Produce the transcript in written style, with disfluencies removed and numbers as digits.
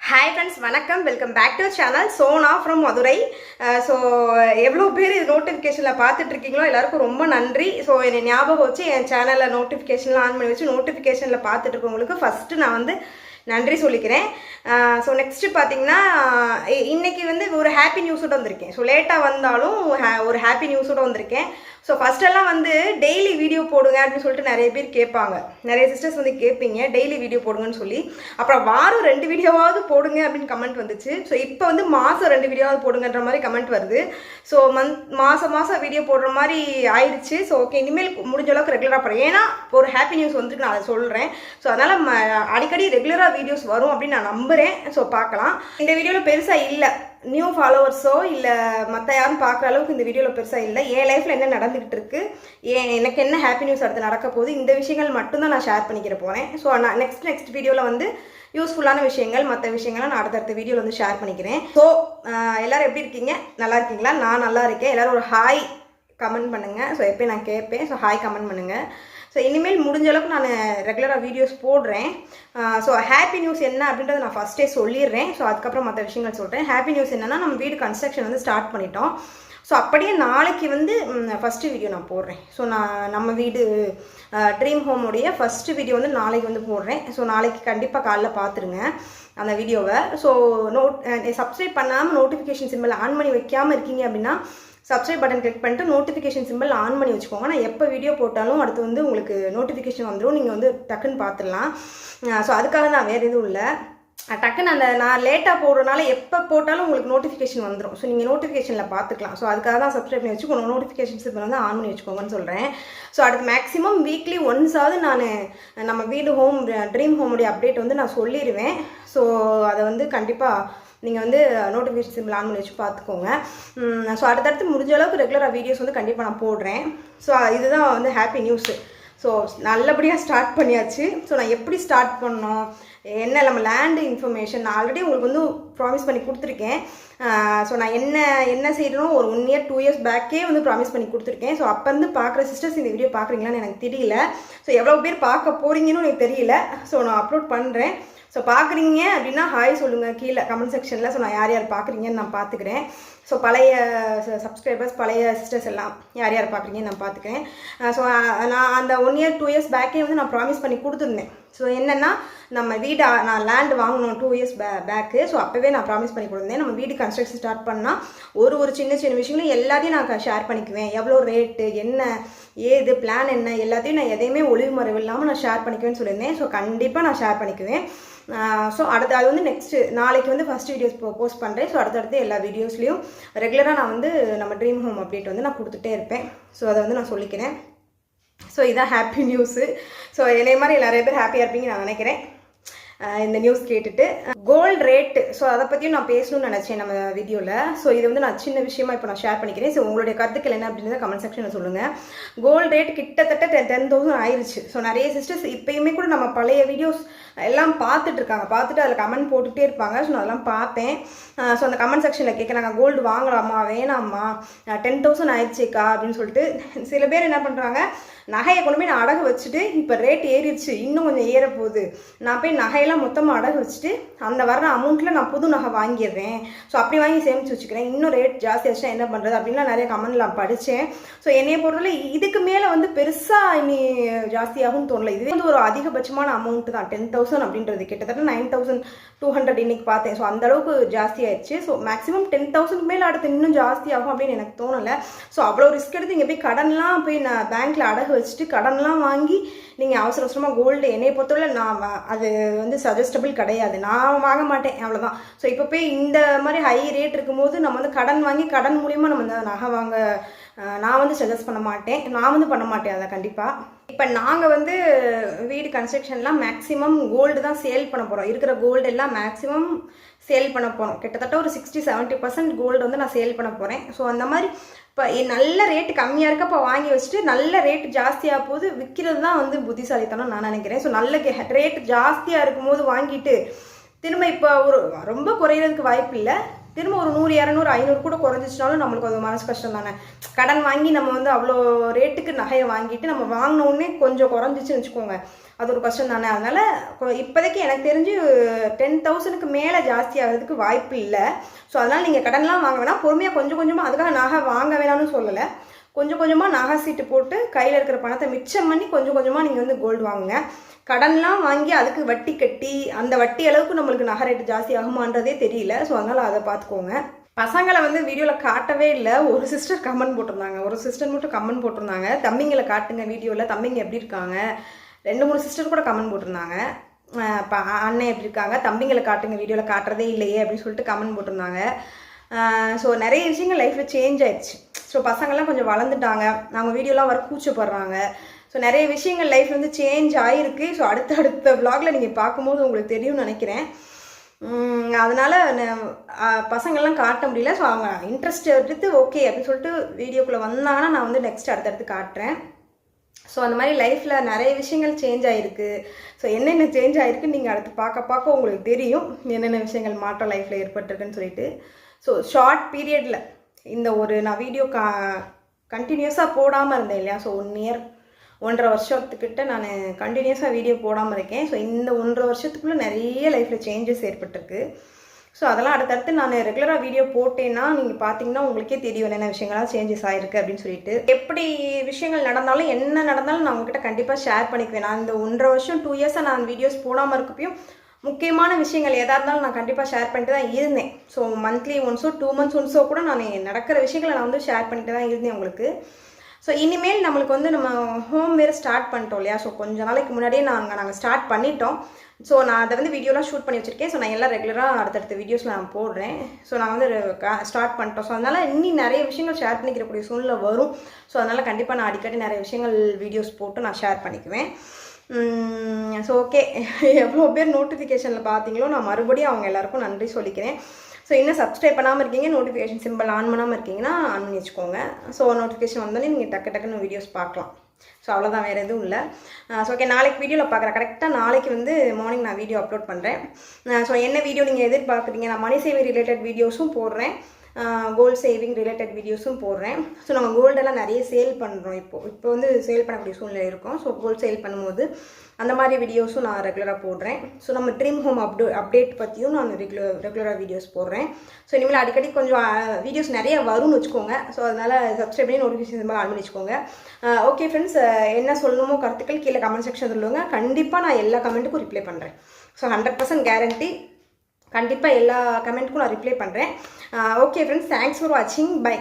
Hi friends, வணக்கம். Welcome back to channel Sona from Madurai. So எவ்வளோ பேர் இது நோட்டிஃபிகேஷனில் பார்த்துட்டு இருக்கீங்களோ எல்லாருக்கும் ரொம்ப நன்றி. ஸோ என்னை ஞாபகம் வச்சு என் சேனலில் நோட்டிஃபிகேஷன்லாம் ஆன் பண்ணி வச்சு நோட்டிஃபிகேஷனில் பார்த்துட்டு இருக்கவங்களுக்கு ஃபஸ்ட்டு நான் வந்து நன்றி சொல்லிக்கிறேன். ஸோ நெக்ஸ்ட்டு பார்த்தீங்கன்னா இன்றைக்கி வந்து ஒரு ஹாப்பி நியூஸோட வந்திருக்கேன். ஸோ லேட்டாக வந்தாலும் ஒரு ஹாப்பி நியூஸோட வந்திருக்கேன். ஸோ ஃபஸ்ட்டெல்லாம் வந்து டெய்லி வீடியோ போடுங்க அப்படின்னு சொல்லிட்டு நிறைய பேர் கேட்பாங்க. நிறைய சிஸ்டர்ஸ் வந்து கேட்பீங்க டெய்லி வீடியோ போடுங்கன்னு சொல்லி. அப்புறம் வாரம் 2 வீடியோவாவது போடுங்க அப்படின்னு கமெண்ட் வந்துச்சு. ஸோ இப்போ வந்து மாதம் 2 வீடியோவாவது போடுங்கன்ற மாதிரி கமெண்ட் வருது. ஸோ மாதம் வீடியோ போடுற மாதிரி ஆயிடுச்சு. ஸோ ஓகே, இனிமேல் முடிஞ்ச அளவுக்கு ரெகுலராக போடுறேன். ஏன்னா ஒரு ஹாப்பி நியூஸ் வந்துட்டு நான் அதை சொல்கிறேன். ஸோ அதனால் அடிக்கடி ரெகுலராக வீடியோஸ் வரும் அப்படின்னு நான் நம்புகிறேன். ஸோ பார்க்கலாம். இந்த வீடியோவில் பெருசாக இல்லை, நியூ ஃபாலோவர்ஸோ இல்லை மற்ற யாரும் பார்க்குற அளவுக்கு இந்த வீடியோவில் பெருசாக இல்லை. என் லைஃப்பில் என்ன நடந்துக்கிட்டு இருக்கு, எனக்கு என்ன ஹாப்பி நியூஸ் அடுத்து நடக்க போகுது, இந்த விஷயங்கள் மட்டும்தான் நான் ஷேர் பண்ணிக்கிற போகிறேன். ஸோ நான் நெக்ஸ்ட் வீடியோவில் வந்து யூஸ்ஃபுல்லான விஷயங்கள் மற்ற விஷயங்களை நான் அடுத்தடுத்த வீடியோவில் வந்து ஷேர் பண்ணிக்கிறேன். ஸோ எல்லோரும் எப்படி இருக்கீங்க? நல்லா இருக்கீங்களா? நான் நல்லா இருக்கேன். எல்லோரும் ஒரு ஹாய் கமெண்ட் பண்ணுங்கள். ஸோ எப்போயும் நான் கேட்பேன். ஸோ ஹாய் கமெண்ட் பண்ணுங்கள். ஸோ இனிமேல் முடிஞ்ச அளவுக்கு நான் ரெகுலராக வீடியோஸ் போடுறேன். ஸோ ஹாப்பி நியூஸ் என்ன அப்படின்றத நான் ஃபஸ்ட்டே சொல்லிடுறேன். ஸோ அதுக்கப்புறம் மற்ற விஷயங்கள் சொல்கிறேன். ஹாப்பி நியூஸ் என்னென்னா, நம்ம வீடு கன்ஸ்ட்ரக்ஷன் வந்து ஸ்டார்ட் பண்ணிட்டோம். ஸோ அப்படியே நாளைக்கு வந்து ஃபஸ்ட்டு வீடியோ நான் போடுறேன். ஸோ நம்ம வீடு ட்ரீம் ஹோமுடைய ஃபஸ்ட்டு வீடியோ வந்து நாளைக்கு வந்து போடுறேன். ஸோ நாளைக்கு கண்டிப்பாக காலைல பார்த்துருங்க அந்த வீடியோவை. ஸோ சப்ஸ்கிரைப் பண்ணாமல் நோட்டிஃபிகேஷன் சிம்பிள் ஆன் பண்ணி வைக்காமல் இருக்கீங்க அப்படின்னா சப்ஸ்கிரைப் பட்டன் கிளிக் பண்ணிட்டு நோட்டிஃபிகேஷன் சிம்பிள் ஆன் பண்ணி வச்சுக்கோங்க. நான் எப்போ வீடியோ போட்டாலும் அடுத்து வந்து உங்களுக்கு நோட்டிஃபிகேஷன் வந்துடும். நீங்கள் வந்து டக்குன்னு பார்த்துடலாம். ஸோ அதுக்காக தான், வேறு எதுவும் இல்லை. டக்குன்னு நான் லேட்டாக போடுறதுனால எப்போ போட்டாலும் உங்களுக்கு நோட்டிஃபிகேஷன் வந்துடும். ஸோ நீங்கள் நோட்டிஃபிகேஷனில் பார்த்துக்கலாம். ஸோ அதுக்காக தான் சப்ஸ்கிரைப் பண்ணி வச்சுக்கோங்க. நோட்டிஃபிகேஷன் சிம்பிள் வந்து ஆன் பண்ணி வச்சுக்கோங்கன்னு சொல்கிறேன். ஸோ அடுத்து மேக்ஸிமம் வீக்லி ஒன்ஸாவது நான் நம்ம வீடு ட்ரீம் ஹோமுடைய அப்டேட் வந்து நான் சொல்லிடுவேன். ஸோ அதை வந்து கண்டிப்பாக நீங்கள் வந்து நோட்டிஃபிகேஷன் சிம்பிள் ஆன் பண்ணி வச்சு பார்த்துக்கோங்க. ஸோ அடுத்தடுத்து முடிஞ்ச அளவுக்கு ரெகுலராக வீடியோஸ் வந்து கண்டிப்பாக நான் போடுறேன். ஸோ இதுதான் வந்து ஹாப்பி நியூஸு. ஸோ நல்லபடியாக ஸ்டார்ட் பண்ணியாச்சு. ஸோ நான் எப்படி ஸ்டார்ட் பண்ணோம், என்ன நம்ம லேண்டு இன்ஃபர்மேஷன் நான் ஆல்ரெடி உங்களுக்கு வந்து ப்ராமிஸ் பண்ணி கொடுத்துருக்கேன். ஸோ நான் என்ன செய்யணும் ஒரு 1 இயர் 2 இயர்ஸ் பேக்கே வந்து ப்ராமிஸ் பண்ணி கொடுத்துருக்கேன். ஸோ அப்போ வந்து பார்க்குற சிஸ்டர்ஸ் இந்த வீடியோ பார்க்குறீங்களான்னு எனக்கு தெரியல. ஸோ எவ்வளோ பேர் பார்க்க போகிறீங்கன்னு எனக்கு தெரியல. ஸோ நான் அப்லோட் பண்ணுறேன். ஸோ பார்க்குறீங்க அப்படின்னா ஹாய் சொல்லுங்கள் கீழே கமெண்ட் செக்ஷனில். ஸோ நான் யார் யார் பார்க்குறீங்கன்னு நான் பார்த்துக்கிறேன். ஸோ பழைய சப்ஸ்கிரைபர்ஸ் பழைய சிஸ்டர்ஸ் எல்லாம் யார் யார் பார்க்குறீங்கன்னு நான் பார்த்துக்கிறேன். ஸோ நான் அந்த 1 இயர் 2 இயர்ஸ் பேக்கே வந்து நான் ப்ராமிஸ் பண்ணி கொடுத்துருந்தேன். ஸோ என்னென்னா, நம்ம வீடு நான் லேண்டு வாங்கணும் 2 இயர்ஸ் பேக்கு. ஸோ அப்போவே நான் ப்ராமிஸ் பண்ணி கொடுத்தேன். நம்ம வீடு கன்ஸ்ட்ரக்ஷன் ஸ்டார்ட் பண்ணால் ஒரு சின்ன சின்ன விஷயங்களும் எல்லாத்தையும் நான் ஷேர் பண்ணிக்குவேன். எவ்வளோ ரேட்டு, என்ன ஏது பிளான் என்ன, எல்லாத்தையும் நான் எதையுமே ஒளிவு மறைவு இல்லாமல் நான் ஷேர் பண்ணிக்குவேன்னு சொல்லியிருந்தேன். ஸோ கண்டிப்பாக நான் ஷேர் பண்ணிக்குவேன். ஸோ அது வந்து நெக்ஸ்ட்டு நாளைக்கு வந்து ஃபஸ்ட் வீடியோஸ் போஸ்ட் பண்ணுறேன். ஸோ அடுத்தடுத்து எல்லா வீடியோஸ்லேயும் ரெகுலராக நான் வந்து நம்ம ட்ரீம் ஹோம் அப்டேட் வந்து நான் கொடுத்துட்டே இருப்பேன். ஸோ அதை வந்து நான் சொல்லிக்கிறேன். ஸோ இதான் ஹாப்பி நியூஸு. ஸோ இதே மாதிரி நிறைய பேர் ஹாப்பியாக இருப்பீங்கன்னு நான் நினைக்கிறேன் இந்த நியூஸ் கேட்டுட்டு. கோல்டு ரேட்டு, ஸோ அதை பற்றியும் நான் பேசணும்னு நினச்சேன் நம்ம வீடியோவில். ஸோ இது வந்து நான் சின்ன விஷயமா இப்போ நான் ஷேர் பண்ணிக்கிறேன். ஸோ உங்களுடைய கருத்துக்கள் என்ன அப்படின்றத கமெண்ட் செக்ஷனில் சொல்லுங்கள். கோல்டு ரேட் கிட்டத்தட்ட 10,000 ஆயிடுச்சு. ஸோ நிறைய சிஸ்டர்ஸ் இப்போயுமே கூட நம்ம பழைய வீடியோஸ் எல்லாம் பார்த்துட்டு இருக்காங்க. பார்த்துட்டு அதில் கமெண்ட் போட்டுகிட்டே இருப்பாங்க. ஸோ நான் அதெல்லாம் பார்ப்பேன். ஸோ அந்த கமெண்ட் செக்ஷனில் கேட்குறாங்க, கோல்டு வாங்கலாமா வேணாமா, 10,000 ஆயிடுச்சேக்கா அப்படின்னு சொல்லிட்டு. சில பேர் என்ன பண்ணுறாங்க, நகையை கொண்டு போய் நான் அடகு வச்சுட்டு இப்போ ரேட் ஏறிடுச்சு, இன்னும் கொஞ்சம் ஏறப்போகுது, நான் போய் நகையெல்லாம் மொத்தமாக அடகு வச்சுட்டு அந்த வர அமௌண்ட்டில் நான் புது நகை வாங்கிடுறேன். ஸோ அப்படி வாங்கி சேமித்து வச்சுக்கிறேன், இன்னும் ரேட் ஜாஸ்தி ஆச்சுன்னா என்ன பண்ணுறது அப்படின்லாம் நிறைய கமெண்ட் நான் படித்தேன். ஸோ என்னைய பொறுத்தவரை இதுக்கு மேலே வந்து பெருசாக இனி ஜாஸ்தியாகும்னு தோணலை. இதுவே வந்து ஒரு அதிகபட்சமான அமௌண்ட் தான் 10,000 அப்படின்றது. கிட்டத்தட்ட 9,200 இன்னைக்கு பார்த்தேன். ஸோ அந்தளவுக்கு ஜாஸ்தி ஆயிடுச்சு. ஸோ மேக்ஸிமம் 10,000 மேலே அடுத்து இன்னும் ஜாஸ்தி ஆகும் அப்படின்னு எனக்கு தோணலை. ஸோ அவ்வளோ ரிஸ்க் எடுத்து இங்கே போய் கடன்லாம் போய் நான் பேங்க்கில் அடகு வச்சுட்டு கடன்லாம் வாங்கி நீங்கள் அவசரமாக கோல்டு என்னையை பொறுத்தவரை நான் அது வந்து சஜஸ்டபிள் கிடையாது. நான் வாங்க மாட்டேன், அவ்வளோதான். ஸோ இப்போ போய் இந்த மாதிரி ஹை ரேட் இருக்கும்போது நம்ம வந்து கடன் வாங்கி கடன் மூலிமா நம்ம இந்த நகை வாங்க நான் வந்து சஜஸ்ட் பண்ண மாட்டேன். நான் வந்து பண்ண மாட்டேன் அதை கண்டிப்பாக. இப்போ நாங்கள் வந்து வீடு கன்ஸ்ட்ரக்ஷன்லாம் மேக்ஸிமம் கோல்டு தான் சேல் பண்ண போகிறோம். இருக்கிற கோல்டு எல்லாம் மேக்ஸிமம் சேல் பண்ண போகிறோம். கிட்டத்தட்ட ஒரு 60-70% கோல்டு வந்து நான் சேல் பண்ண போகிறேன். ஸோ அந்த மாதிரி இப்போ நல்ல ரேட்டு கம்மியாக இருக்க இப்போ வாங்கி வச்சுட்டு நல்ல ரேட்டு ஜாஸ்தியாக போது விற்கிறது தான் வந்து புத்திசாலித்தனம் நான் நினைக்கிறேன். ஸோ நல்ல ரேட்டு ஜாஸ்தியாக இருக்கும்போது வாங்கிட்டு திரும்ப இப்போ ரொம்ப குறையிறதுக்கு வாய்ப்பு இல்லை. திரும்ப ஒரு 100 200 500 கூட குறைஞ்சிச்சினாலும் நம்மளுக்கு அது மனசு கஷ்டம் தானே. கடன் வாங்கி நம்ம வந்து அவ்வளோ ரேட்டுக்கு நகையை வாங்கிட்டு நம்ம வாங்கின உடனே கொஞ்சம் குறைஞ்சிச்சுன்னு வச்சுக்கோங்க, அது ஒரு கஷ்டம் தானே. அதனால் இப்போதைக்கு எனக்கு தெரிஞ்சு 10,000க்கு மேலே ஜாஸ்தி ஆகிறதுக்கு வாய்ப்பு இல்லை. ஸோ அதனால் நீங்கள் கடன்லாம் வாங்க வேணாம், பொறுமையாக கொஞ்சம் கொஞ்சமாக, அதுக்காக நகை வாங்க வேணாம்னு சொல்லலை, கொஞ்சம் கொஞ்சமாக நகை சீட்டு போட்டு கையில் இருக்கிற பணத்தை மிச்சம் பண்ணி கொஞ்சம் கொஞ்சமாக நீங்கள் வந்து கோல்டு வாங்குங்க. கடன்லாம் வாங்கி அதுக்கு வட்டி கட்டி அந்த வட்டி அளவுக்கு நம்மளுக்கு நகை ரேட்டு ஜாஸ்தி ஆகுமான்றதே தெரியல. ஸோ அதனால் அதை பார்த்துக்கோங்க. பசங்களை வந்து வீடியோவில் காட்டவே இல்லை. ஒரு சிஸ்டர் கமெண்ட் போட்டிருந்தாங்க, ஒரு சிஸ்டர் மட்டும் கமெண்ட் போட்டிருந்தாங்க, தம்பிங்களை காட்டுங்க வீடியோவில், தம்பிங்க எப்படி இருக்காங்க. 2-3 சிஸ்டர் கூட கமெண்ட் போட்டிருந்தாங்க, அண்ணன் எப்படி இருக்காங்க, தம்பிங்களை காட்டுங்க வீடியோவில் காட்டுறதே இல்லையே அப்படின்னு சொல்லிட்டு கமெண்ட் போட்டிருந்தாங்க. ஸோ நிறைய விஷயங்கள் லைஃப்பில் சேஞ்ச் ஆயிடுச்சு. ஸோ பசங்கள்லாம் கொஞ்சம் வளர்ந்துட்டாங்க, அவங்க வீடியோலாம் வர கூச்சப்படுறாங்க. ஸோ நிறைய விஷயங்கள் லைஃப் வந்து சேஞ்ச் ஆகிருக்கு. ஸோ அடுத்த vlogல நீங்கள் பார்க்கும்போது உங்களுக்கு தெரியும்னு நினைக்கிறேன். அதனால் பசங்கள்லாம் காட்ட முடியல. ஸோ அவங்க இன்ட்ரெஸ்ட் எடுத்து ஓகே அப்படின்னு சொல்லிட்டு வீடியோக்குள்ளே வந்தாங்கன்னா நான் வந்து நெக்ஸ்ட் அடுத்தடுத்து காட்டுறேன். ஸோ அந்த மாதிரி லைஃப்பில் நிறைய விஷயங்கள் சேஞ்ச் ஆகிருக்கு. ஸோ என்னென்ன சேஞ்ச் ஆகிருக்குன்னு நீங்கள் அடுத்து பார்க்க உங்களுக்கு தெரியும், என்னென்ன விஷயங்கள் மாற்றம் லைஃப்பில் ஏற்பட்டிருக்குன்னு சொல்லிட்டு. ஸோ ஷார்ட் பீரியடில் இந்த நான் வீடியோ கண்டினியூஸாக போடாமல் இருந்தேன் இல்லையா. ஸோ 1 year 1.5 வருஷத்துக்கிட்ட நான் கண்டினியூஸாக வீடியோ போடாமல் இருக்கேன். ஸோ இந்த 1.5 வருஷத்துக்குள்ளே நிறைய லைஃப்பில் சேஞ்சஸ் ஏற்பட்டிருக்கு. ஸோ அதெல்லாம் அடுத்தடுத்து நான் ரெகுலராக வீடியோ போட்டேன்னா நீங்கள் பார்த்தீங்கன்னா உங்களுக்கே தெரியும் என்னென்ன விஷயங்கள்லாம் சேஞ்சஸ் ஆகிருக்கு அப்படின்னு சொல்லிட்டு. எப்படி விஷயங்கள் நடந்தாலும் என்ன நடந்தாலும் நான் உங்ககிட்ட கண்டிப்பாக ஷேர் பண்ணிக்குவேன். நான் இந்த 1.5 வருஷம் 2 years நான் வீடியோஸ் போடாமல் இருக்கப்பையும் முக்கியமான விஷயங்கள் எதாக இருந்தாலும் நான் கண்டிப்பாக ஷேர் பண்ணிட்டு தான் இருந்தேன். ஸோ மந்த்லி ஒன்ஸோ 2 months ஒன்ஸோ கூட நான் நடக்கிற விஷயங்களை நான் வந்து ஷேர் பண்ணிட்டு தான் இருந்தேன் உங்களுக்கு. ஸோ இனிமேல் நம்மளுக்கு வந்து நம்ம ஹோம் வேறு ஸ்டார்ட் பண்ணிட்டோம் இல்லையா. ஸோ கொஞ்சம் நாளைக்கு முன்னாடியே நாங்கள் ஸ்டார்ட் பண்ணிட்டோம். ஸோ நான் அதை வந்து வீடியோலாம் ஷூட் பண்ணி வச்சுருக்கேன். ஸோ நான் எல்லாம் ரெகுலராக அடுத்தடுத்த வீடியோஸ் நான் போடுறேன். ஸோ நான் வந்து ஸ்டார்ட் பண்ணிட்டோம். ஸோ அதனால் இன்னும் நிறைய விஷயங்கள் ஷேர் பண்ணிக்கிறக்கூடிய சூழ்நிலை வரும். ஸோ அதனால் கண்டிப்பாக நான் அடிக்கடி நிறைய விஷயங்கள் வீடியோஸ் போட்டு நான் ஷேர் பண்ணிக்குவேன். ஸோ ஓகே, எவ்வளோ பேர் நோட்டிஃபிகேஷனில் பார்த்தீங்களோ நான் மறுபடியும் அவங்க எல்லாருக்கும் நன்றி சொல்லிக்கிறேன். ஸோ இன்னும் சப்ஸ்கிரைப் பண்ணாமல் இருக்கீங்க, நோட்டிஃபிகேஷன் சிம்பிள் ஆன் பண்ணாமல் இருக்கீங்கன்னா ஆன் பண்ணி வச்சுக்கோங்க. ஸோ நோட்டிஃபிகேஷன் வந்தோடனே நீங்கள் டக்குன்னு வீடியோஸ் பார்க்கலாம். ஸோ அவ்வளோதான், வேறு எதுவும் இல்லை. ஸோ ஓகே, நாளைக்கு வீடியோவில் பார்க்குறேன். கரெக்டாக நாளைக்கு வந்து மார்னிங் நான் வீடியோ அப்லோட் பண்ணுறேன். ஸோ என்ன வீடியோ நீங்கள் எதிர்பார்க்குறீங்க, நான் மணி சேவிங் ரிலேட்டட் வீடியோஸும் போடுறேன், கோல்டு சேவிங் ரிலேட்டட் வீடியோஸும் போடுறேன். ஸோ நம்ம கோல்டெல்லாம் நிறைய சேல் பண்ணுறோம். இப்போ வந்து சேல் பண்ணக்கூடிய சூழ்நிலை இருக்கும். ஸோ கோல்டு சேல் பண்ணும்போது அந்த மாதிரி வீடியோஸும் நான் ரெகுலராக போடுறேன். ஸோ நம்ம ட்ரீம் ஹோம் அப்டேட் பற்றியும் நான் ரெகுலராக வீடியோஸ் போடுறேன். ஸோ இனிமேல் அடிக்கடி கொஞ்சம் வீடியோஸ் நிறைய வரும்னு வச்சுக்கோங்க. ஸோ அதனால் சப்ஸ்கிரைப் பண்ணி நோட்டிஃபிகேஷன் ஆன் பண்ணி வச்சுக்கோங்க. ஓகே ஃப்ரெண்ட்ஸ், என்ன சொல்லணுமோ கருத்துக்கள் கீழே கமெண்ட் செக்ஷன் சொல்லுவாங்க. கண்டிப்பாக நான் எல்லா கமெண்ட்டுக்கும் ரிப்ளை பண்ணுறேன். ஸோ 100% கேரண்டி, கண்டிப்பாக எல்லா கமெண்ட்டுக்கும் நான் ரிப்ளை பண்ணுறேன். ஓகே ஃப்ரெண்ட்ஸ், தேங்க்ஸ் ஃபார் வாட்சிங். பை.